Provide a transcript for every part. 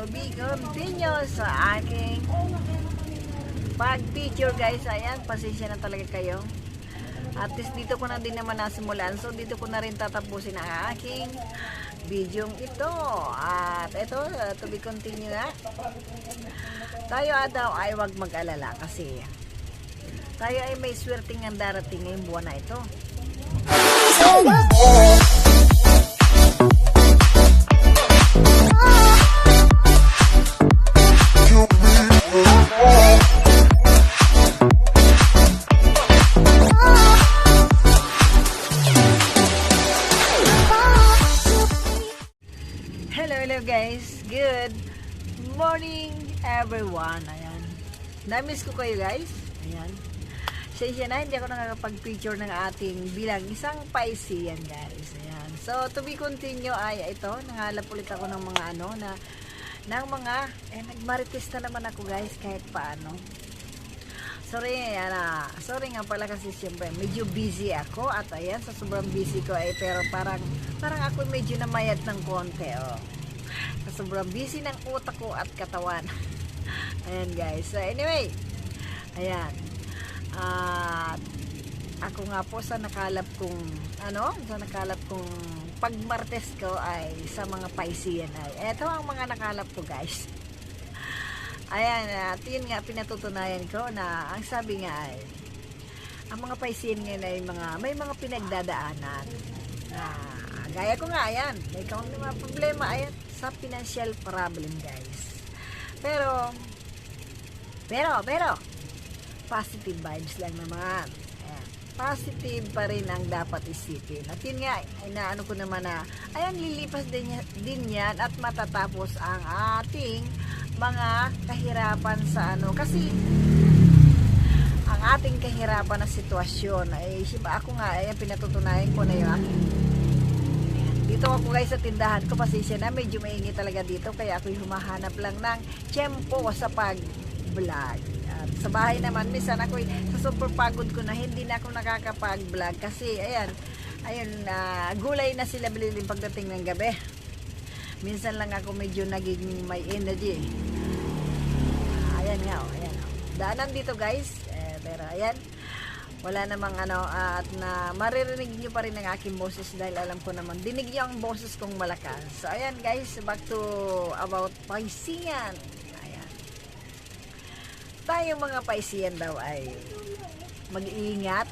to be continued sa aking pag-picture guys. Ayan, pasensya na talaga kayo. At least dito ko na din naman nasimulan. So dito ko na rin tatapusin ang aking video ito. At ito, to be continued nga. Tayo daw ay wag mag-alala kasi tayo ay may swerting ang darating ngayong buwan na ito. Hello guys, good morning everyone. Ayan, na-miss ko kayo guys. Ayan, siya na hindi ako nakakapag-picture ng ating bilang isang paisiyan guys. Ayan, so to be continue ay ito, nangalap ulit ako ng mga ng mga nagmarites na naman ako guys kahit paano. Sorry nga pala kasi siyempre medyo busy ako at ayan, sa sobrang busy ko ay pero parang ako medyo namayat ng konti sa sobrang busy ng utak ko at katawan. Ayan guys, so anyway, ayan, ako nga po sa nakalap kong pagmartes ko ay sa mga paisiyan ay eto ang mga nakalap ko guys. Ayan, at yun nga pinatutunayan ko na ang sabi nga ay ang mga paisiyan ngayon ay may mga pinagdadaanan na gaya ko nga, ayan, may kaunting mga problema ayan sa financial problem guys, pero positive vibes lang naman. Ayan, positive pa rin ang dapat isipin at yun nga, inaano ko naman na ayan, lilipas din yan at matatapos ang ating mga kahirapan sa kasi ang ating kahirapan na sitwasyon ay ako nga ay pinatutunayan ko na yun. Dito ako guys sa tindahan ko, pasensya na medyo maingi talaga dito kaya ako'y humahanap lang ng tiyempo sa pag-vlog. At sa bahay naman minsan ako'y sa super pagod ko na hindi na ako nakakapag-vlog kasi ayun gulay na sila bilhin pagdating ng gabi. Minsan lang ako medyo naging may energy. Ayan nga, ayan. Daanan dito guys. Pero ayan, wala namang at na maririnig nyo pa rin ang aking boses dahil alam ko naman, dinig nyo ang boses kong malakas. So ayan guys, back to about paisiyan. Ayan. Tayong mga paisiyan daw ay mag-iingat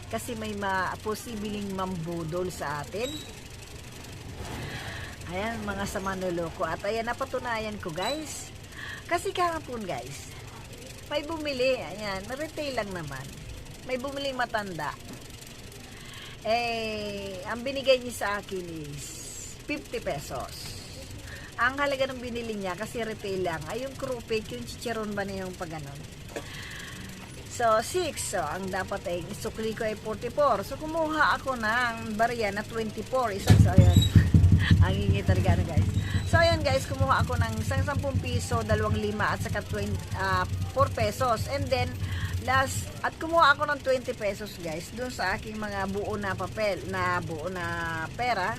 kasi may posibleng mambudol sa atin. Ayan, mga samanuloko. At ayan, napatunayan ko guys. Kasi kahapon guys, may bumili. Ayan, retail lang naman. May bumili matanda. Ang binigay niya sa akin is 50 pesos. Ang halaga ng binili niya, kasi retail lang, ay yung krupik, yung chicharon ba na yung pagganon. So, 6. So, ang dapat ay isukli ko ay 44. So, kumuha ako ng barya na 24. Isang, so, ayan. Ang hingi talaga guys. So ayan guys, kumuha ako ng isang 10 piso, 2.5 at saka 4 pesos. And then last, at kumuha ako ng 20 pesos guys doon sa aking mga buo na papel, na buo na pera.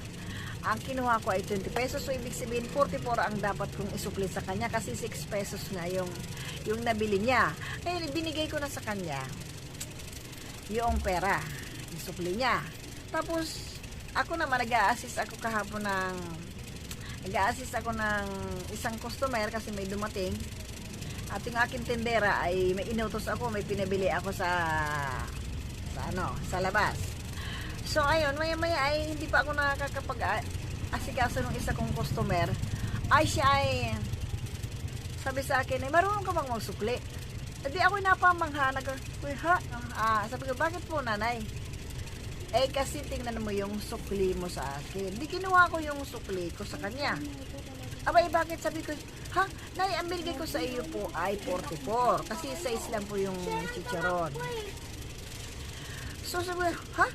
Ang kinuha ko ay 20 pesos. So ibig sabihin 44 ang dapat kong isukli sa kanya kasi 6 pesos nga yung nabili niya. Kaya binigay ko na sa kanya yung pera, isukli niya. Tapos ako naman nag-a-assist ako kahapon ng isang customer kasi may dumating at yung aking tendera ay may inutos ako, may pinabili ako sa labas. So ayun, maya ay hindi pa ako nakakapag-asikaso ng isa kong customer ay siya ay sabi sa akin ay marunong ka bang magsukli? Hindi ako napamangha sabi ko, bakit po nanay? Kasi tingnan mo yung sukli mo sa akin. Di kinuha ko yung sukli ko sa kanya. Abay, bakit? Sabi ko, nay, ang binigay ko sa iyo po ay 44. Kasi size lang po yung chicharon. So, sabi ko,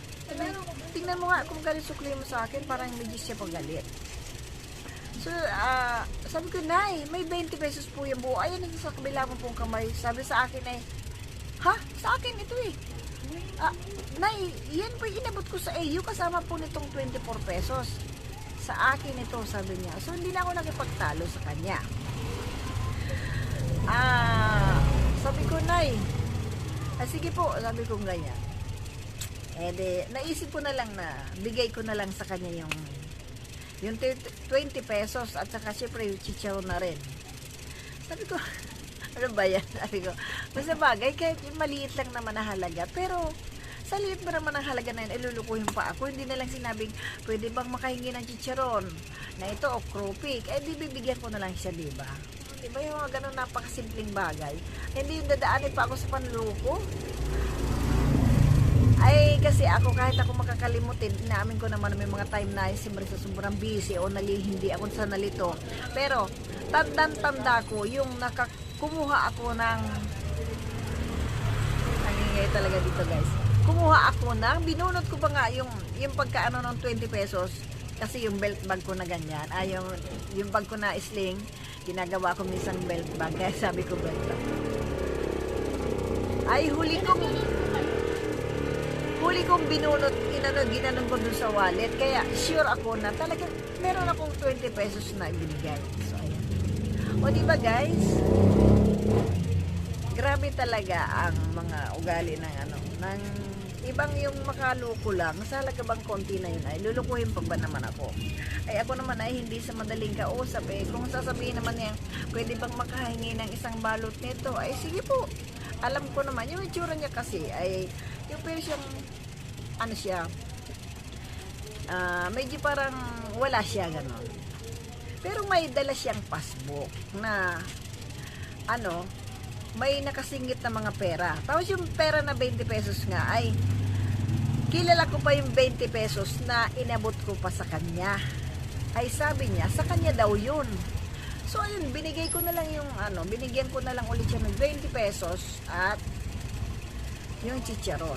tingnan mo nga kung galing sukli mo sa akin. Parang medyo siya pagalit. So, sabi ko, nay, may 20 pesos po yung buo. Ayan, sa kabila mo pong kamay. Sabi sa akin ay, sa akin ito eh. Nay, yan po inabot ko sa iyo kasama po nitong 24 pesos. Sa akin ito, sabi niya. So, hindi na ako nakipagtalo sa kanya. Sabi ko, Nay, sige po, sabi ko ganyan. Naisip ko na lang na bigay ko na lang sa kanya yung 20 pesos at saka syempre yung chicharon na rin. Sabi ko, ano ba yan? Sabi ko, basta bagay, kahit maliit lang naman na halaga, pero sa liit ba naman ang halaga na yun, ilulukuhin pa ako. Hindi na lang sinabing, pwede bang makahingi ng chicharon na ito o krupik, di bibigyan ko na lang siya, diba? Diba yung mga ganun napakasimpleng bagay? Hindi yung dadaanin pa ako sa panluko. Kasi ako, kahit ako makakalimutin, inaamin ko naman may mga time na siyempre sa sobrang busy o hindi ako sa nalito. Pero, tanda ko, yung kumuha ako ng, nangingay talaga dito guys, kumuha ako ng, binunot ko pa nga yung pagkaano ng 20 pesos, kasi yung belt bag ko na ganyan, yung bag ko na sling, ginagawa ko minsan belt bag, kaya sabi ko belt bag. Huli kong binunot, ginanon ko dun sa wallet. Kaya sure ako na talaga meron akong 20 pesos na ibinigay. So, ayan. O diba guys? Grabe talaga ang mga ugali ng ibang yung makaluko lang. Sa halaga bang konti na yun ay lulukuhin pa ba naman ako? Ako naman ay hindi sa madaling kausap Kung sasabihin naman niya, pwede bang makahingi ng isang balot nito? Sige po. Alam ko naman, yung itsura niya kasi yung pero siyang medyo parang wala siya ganon, pero may dala siyang passbook na may nakasingit na mga pera, tapos yung pera na 20 pesos nga kilala ko pa yung 20 pesos na inabot ko pa sa kanya, sabi niya sa kanya daw yun. So ayun, binigay ko na lang binigyan ko na lang ulit siya ng 20 pesos at yung chicharon.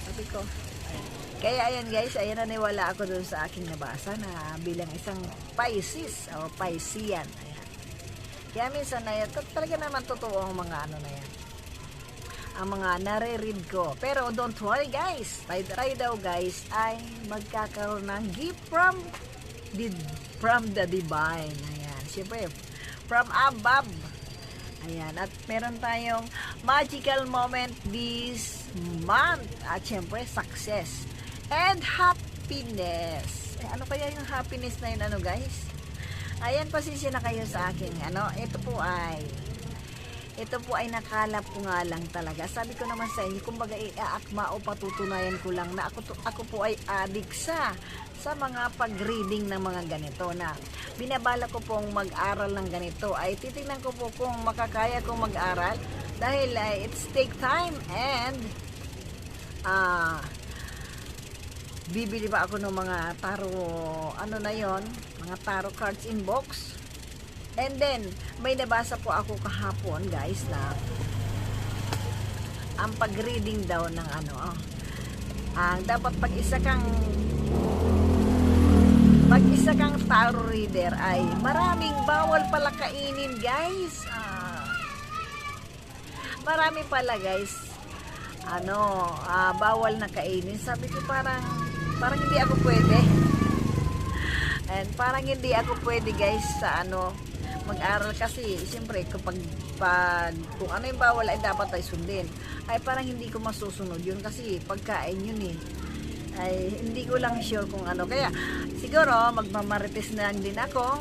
Sabi ko, kaya ayan guys, ayan naniwala ako dun sa aking nabasa na bilang isang Pisces o Piscean. Ayan. Kaya minsan talaga naman totoo ang mga na yan. Ang mga nare-read ko. Pero don't worry guys, try daw guys ay magkakaroon ng gift from the divine. Ayan, syempre from above. Ayan, at meron tayong magical moment this month. At syempre, success and happiness. Ano kaya yung happiness na yun, guys? Ayan, pasensya na kayo sa akin. Ito po ay nakalap ko nga lang talaga. Sabi ko naman sa inyo, kumbaga iaakma o patutunayan ko lang na ako po ay adik sa mga pag-reading ng mga ganito na binabala ko pong mag-aral ng ganito ay titingnan ko po kung makakaya kong mag-aral dahil it's take time and bibili pa ako ng mga tarot mga tarot cards in box. And then may nabasa po ako kahapon guys na ang pag-reading daw ng dapat pag isa kang tarot reader ay maraming bawal pala kainin guys. Marami pala guys bawal na kainin. Sabi ko parang hindi ako pwede. And parang hindi ako pwede guys sa mag-aral kasi siyempre kung ano yung bawal ay dapat ay sundin. Parang hindi ko masusunod yun kasi pagkain yun ay hindi ko lang sure kung kaya siguro magmamarites na lang din ako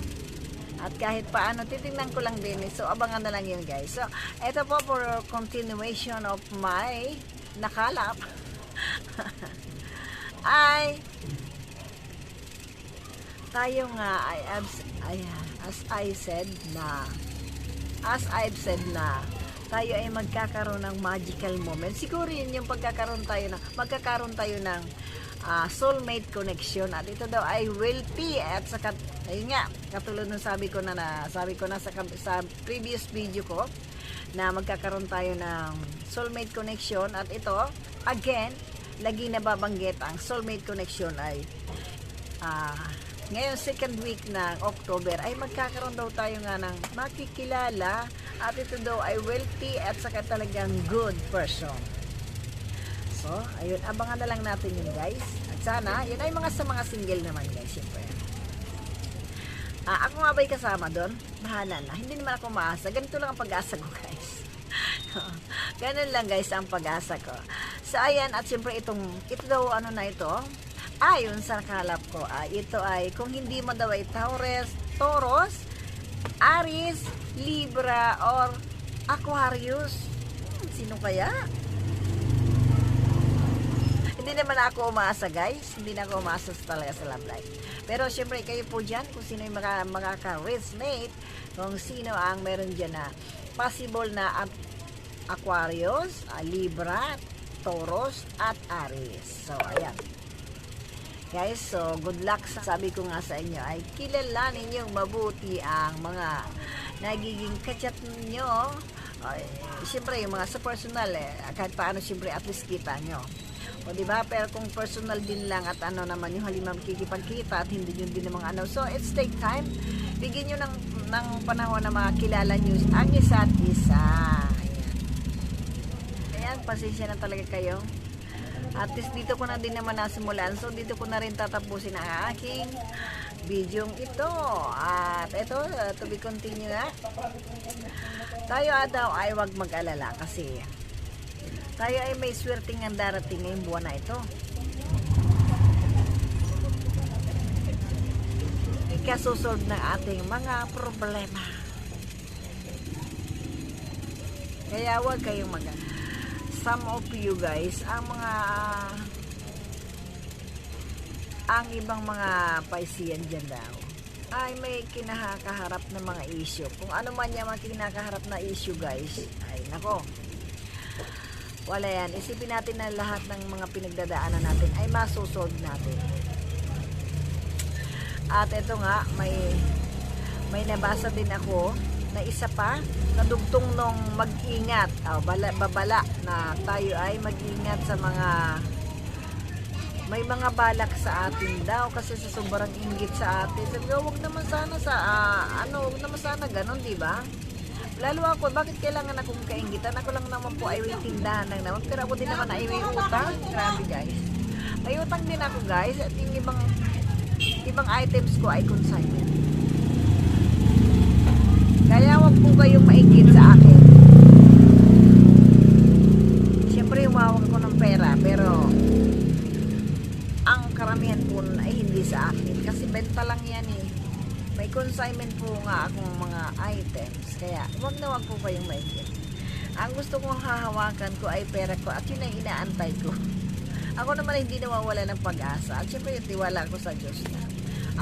at kahit paano titingnan ko lang din so abangan na lang yun guys. So ito po for continuation of my nakalap ay tayo nga as I've said na tayo ay magkakaroon ng magical moment. Siguro yun yung magkakaroon tayo ng soulmate connection at ito daw ay wealthy at saka ayun nga katulad ng sabi ko na sa previous video ko na magkakaroon tayo ng soulmate connection at ito again lagi nababanggit ang soulmate connection ay ngayon second week ng October ay magkakaroon daw tayo nga ng makikilala at ito daw ay wealthy at saka talagang good person. So, ayun, abangan na lang natin yun guys. At sana, yun ay sa mga single naman guys, syempre. Ako nga ba'y kasama doon? Bahala na. Hindi naman ako maasa. Ganito lang ang pag-asa ko, guys. Ganun lang, guys, ang pag-asa ko. So, ayan. At siyempre, ito daw, ano na ito? Ayon sa nakalap ko, ito ay, kung hindi mo daw ay Taurus, Aries, Libra, or Aquarius. Sino kaya? Hindi naman ako umaasa, guys. Hindi na ako umaasa talaga sa love life. Pero syempre kayo po dyan, kung sino yung makaka-resonate, kung sino ang meron dyan na possible na Aquarius, Libra, Taurus, at Aries. So, ayan. Guys, so good luck. Sabi ko nga sa inyo ay kilalanin ninyong mabuti ang mga nagiging kachat ninyo. Siyempre, yung mga sa personal, kahit paano siyempre at least kita nyo. O diba? Pero kung personal din lang at ano naman yung halimang kikipagkita at hindi yun din namang ano. So, it's take time. Bigyan nyo ng panahon na makakilala nyo ang isa't isa. Ayan, pasensya na talaga kayo. At least dito ko na din naman nasimulan. So, dito ko na rin tatapusin ang aking video ito. At ito, to be continue nga. Tayo daw ay wag mag-alala kasi tayo ay may swerting ang darating ngayong buwan na ito. Ikasusolve ng ating mga problema. Kaya wag kayong some of you guys, ang ibang mga paisiyan dyan daw ay may kinakaharap na mga issue. Kung ano man yung mga kinakaharap na issue, guys, ay nako, wala yan. Isipin natin na lahat ng mga pinagdadaanan natin ay masusolve natin. At ito nga, may nabasa din ako na isa pa, nadugtong nung mag-ingat, babala na tayo ay mag-ingat sa may mga balak sa atin daw kasi sa sobrang inggit sa atin. Sabi ko, wag naman sana wag naman sana ganun, di ba? Lalo ako, bakit kailangan akong kaingitan? Ako lang naman po ay may tindahan lang naman. Pero ako din naman ay may utang. Grabe, guys. May utang din ako, guys. At yung ibang items ko ay consignment. Kaya wag po kayong maingit sa akin. Siyempre, umawag ko ng pera. Pero ang karamihan po ay hindi sa akin. Kasi benta lang yan eh. May consignment po nga akong mga items. Kaya, wag na wag po kayong maingit. Ang gusto kong hahawakan ko ay pera ko at yun ay inaantay ko. Ako naman hindi nawawala ng pag-asa. At syempre, tiwala ko sa Diyos na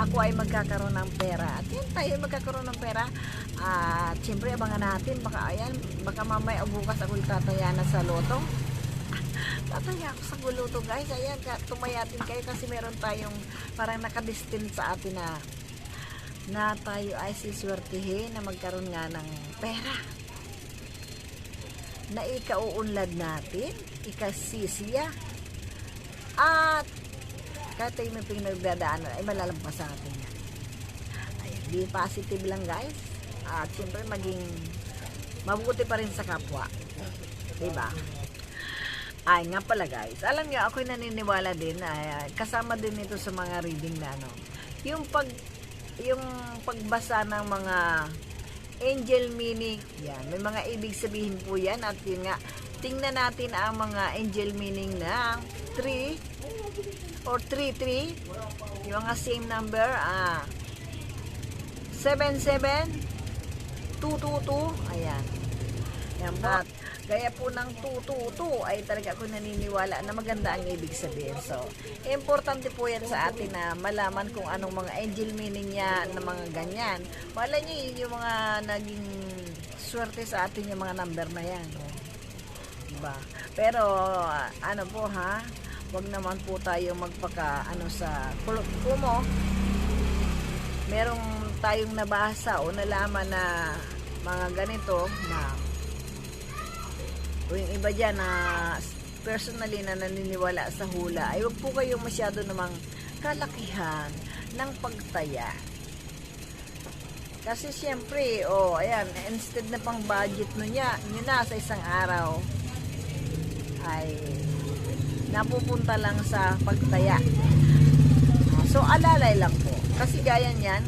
ako ay magkakaroon ng pera. At yan tayo magkakaroon ng pera. At syempre, abangan natin. Baka mamaya o bukas ako itataya na sa loto. Tataya ako sa guluto, guys. Ayan, tumayatin kayo kasi meron tayong parang nakadestin sa atin na tayo ay siswertihin na magkaroon nga ng pera na ikauunlad natin, ikasisiya, at kahit tayo may pinagdadaanan ay malalampas sa atin yan. Ayan, be positive lang, guys, at siyempre maging mabuti pa rin sa kapwa, diba? Ay nga pala, guys, alam niyo, ako'y naniniwala din kasama din ito sa mga reading na yung pagbasa ng mga angel meaning, yan, may mga ibig sabihin po yan. At yun nga, tingnan natin ang mga angel meaning ng 3 or 33, yung mga same number, 77222, ayan. Yan po. At gaya po ng 222 ay talaga ako naniniwala na maganda ang ibig sabihin. So, importante po yan sa atin na malaman kung anong mga angel meaning niya na mga ganyan. Wala niyo yung mga naging swerte sa atin yung mga number na yan. Diba? Pero, ano po ha, wag naman po tayo magpaka sa kumo. Merong tayong nabasa o nalaman na mga ganito na o yung iba dyan na personally na naniniwala sa hula, ay huwag po kayong masyado namang kalakihan ng pagtaya. Kasi siyempre, ayan, instead na pang budget nyo na sa isang araw, ay napupunta lang sa pagtaya. So, alalay lang po. Kasi gaya niyan,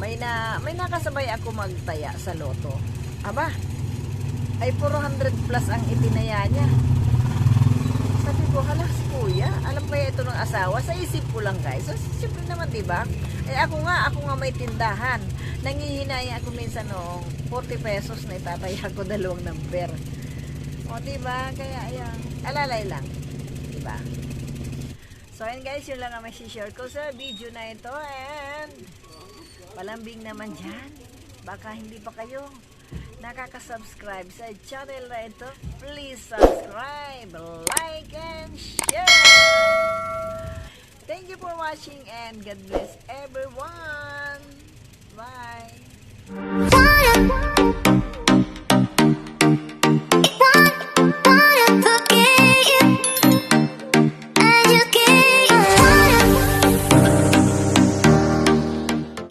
may nakasabay ako magtaya sa loto. Aba, ay 400 plus ang itinaya niya. Sabi ko, hala si kuya, alam kaya ito ng asawa? Sa isip ko lang guys. So, siyempre naman, diba? Eh ako nga may tindahan. Nangihinaya ako minsan noong 40 pesos na itataya ko 2 number. O diba? Kaya ayan, alalay lang. Diba? So ayan guys, yun lang ang may share ko sa video na ito. And palambing naman dyan. Baka hindi pa kayo nakaka-subscribe sa channel na ito, please subscribe, like, and share. Thank you for watching and God bless everyone.